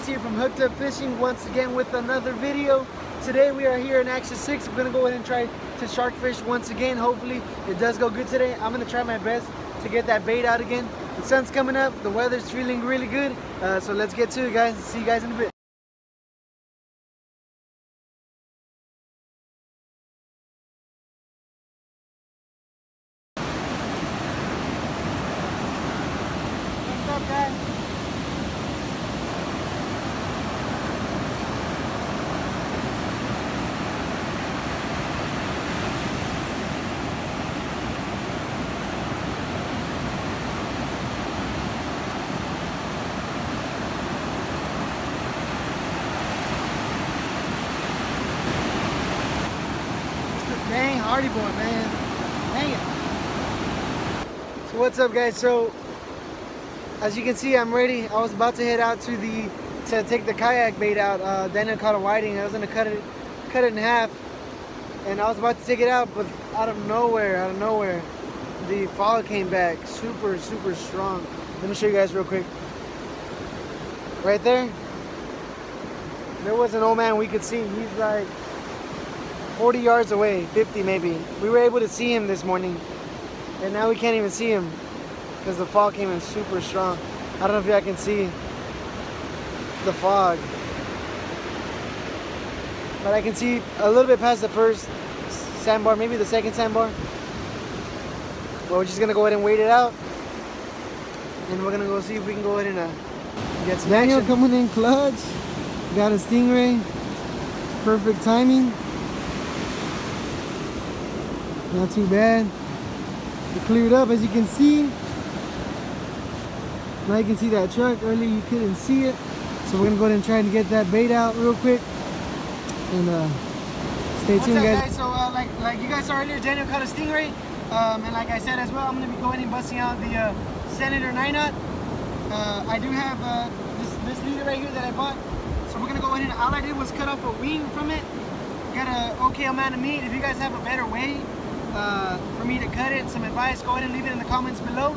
James here from Hooked Up Fishing once again with another video. Today we are here in Action 6. We're gonna go ahead and try to shark fish once again. Hopefully it does go good today. I'm gonna try my best to get that bait out again. The sun's coming up, the weather's feeling really good. So let's get to it, guys. See you guys in a bit. What's up, guys? Dang, hardy boy, man. Dang it. So what's up, guys? So as you can see, I'm ready. I was about to head out to take the kayak bait out. Daniel caught a whiting. I was gonna cut it in half, and I was about to take it out, but out of nowhere, the fog came back super strong. Let me show you guys real quick. Right there was an old man we could see. He's like 40 yards away, 50 maybe. We were able to see him this morning, and now we can't even see him because the fog came in super strong. I don't know if y'all can see the fog, but I can see a little bit past the first sandbar, maybe the second sandbar. But we're just gonna go ahead and wait it out, and we're gonna go see if we can go ahead and get some Daniel action. Coming in clutch, got a stingray, perfect timing. Not too bad. It cleared up, as you can see. Now you can see that truck. Earlier you couldn't see it. So we're gonna go ahead and try to get that bait out real quick. And stay tuned, guys. So like you guys saw earlier, Daniel caught a stingray. And like I said as well, I'm gonna be going and busting out the Senator 9-knot. I do have this leader right here that I bought. So we're gonna go ahead and all I did was cut off a wing from it. Got a okay amount of meat. If you guys have a better way for me to cut it, some advice, go ahead and leave it in the comments below,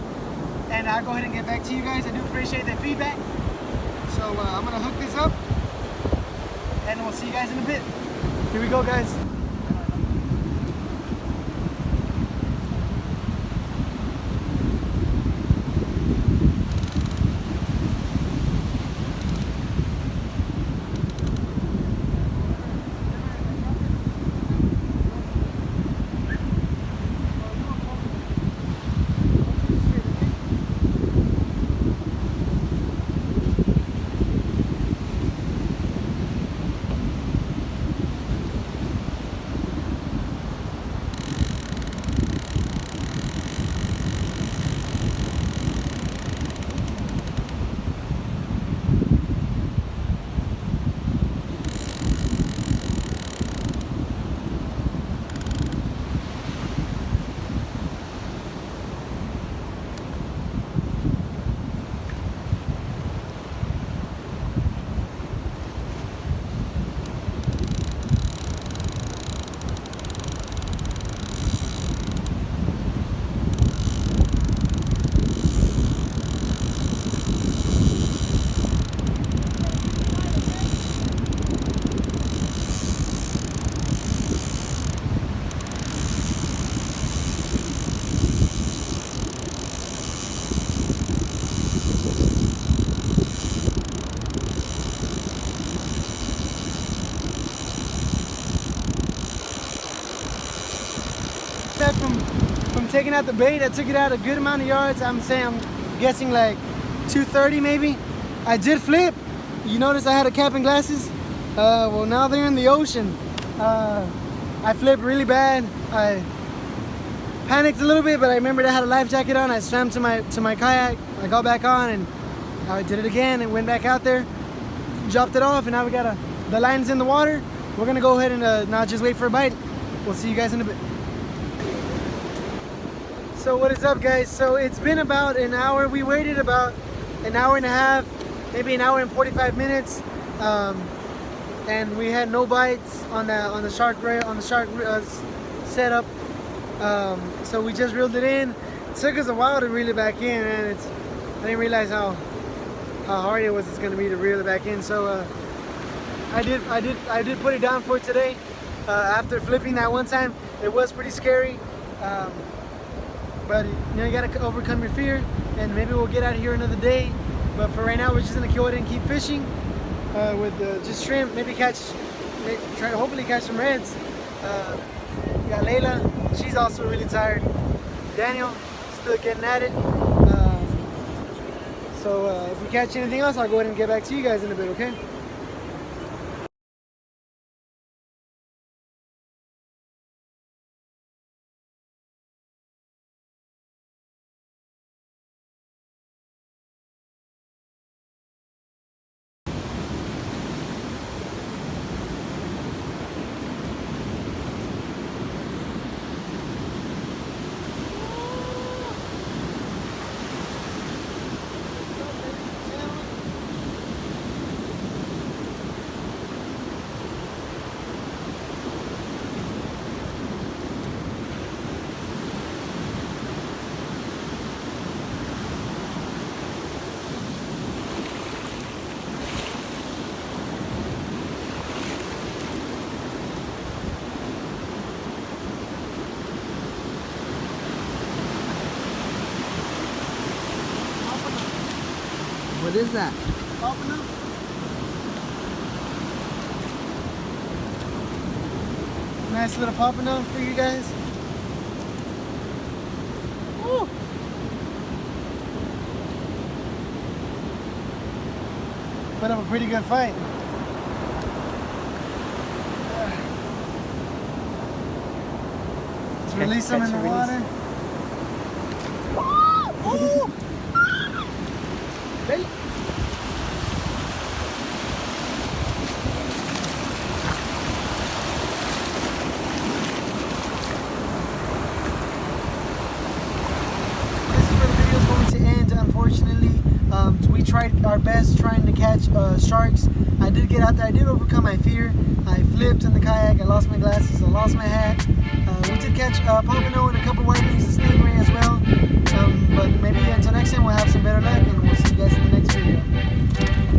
and I'll go ahead and get back to you guys. I do appreciate that feedback. So I'm gonna hook this up, and we'll see you guys in a bit. Here we go, guys. From taking out the bait, I took it out a good amount of yards. I'm guessing like 230 maybe. I did flip. You notice I had a cap and glasses. Well, now they're in the ocean. I flipped really bad. I panicked a little bit, but I remembered I had a life jacket on. I swam to my kayak. I got back on and I did it again and went back out there, dropped it off, and now we got the line's in the water. We're gonna go ahead and now just wait for a bite. We'll see you guys in a bit. So what is up, guys? So it's been about an hour. We waited about an hour and a half, maybe an hour and 45 minutes, and we had no bites on the shark setup. So we just reeled it in. It took us a while to reel it back in, and I didn't realize how how hard it was going to be to reel it back in. So I did put it down for today. After flipping that one time, it was pretty scary. But you know, you gotta overcome your fear, and maybe we'll get out of here another day. But for right now, we're just gonna go ahead and keep fishing with just shrimp. Maybe try to hopefully catch some reds. We got Layla, she's also really tired. Daniel, still getting at it. So if we catch anything else, I'll go ahead and get back to you guys in a bit, okay? What is that? Pompano. Nice little pompano for you guys. Woo. Put up a pretty good fight. Let's release them in the water. Ooh. Hey. Unfortunately, we tried our best trying to catch sharks. I did get out there. I did overcome my fear. I flipped in the kayak. I lost my glasses. I lost my hat. We did catch pompano and a couple whitings and stingray as well. But maybe until next time we'll have some better luck, and we'll see you guys in the next video.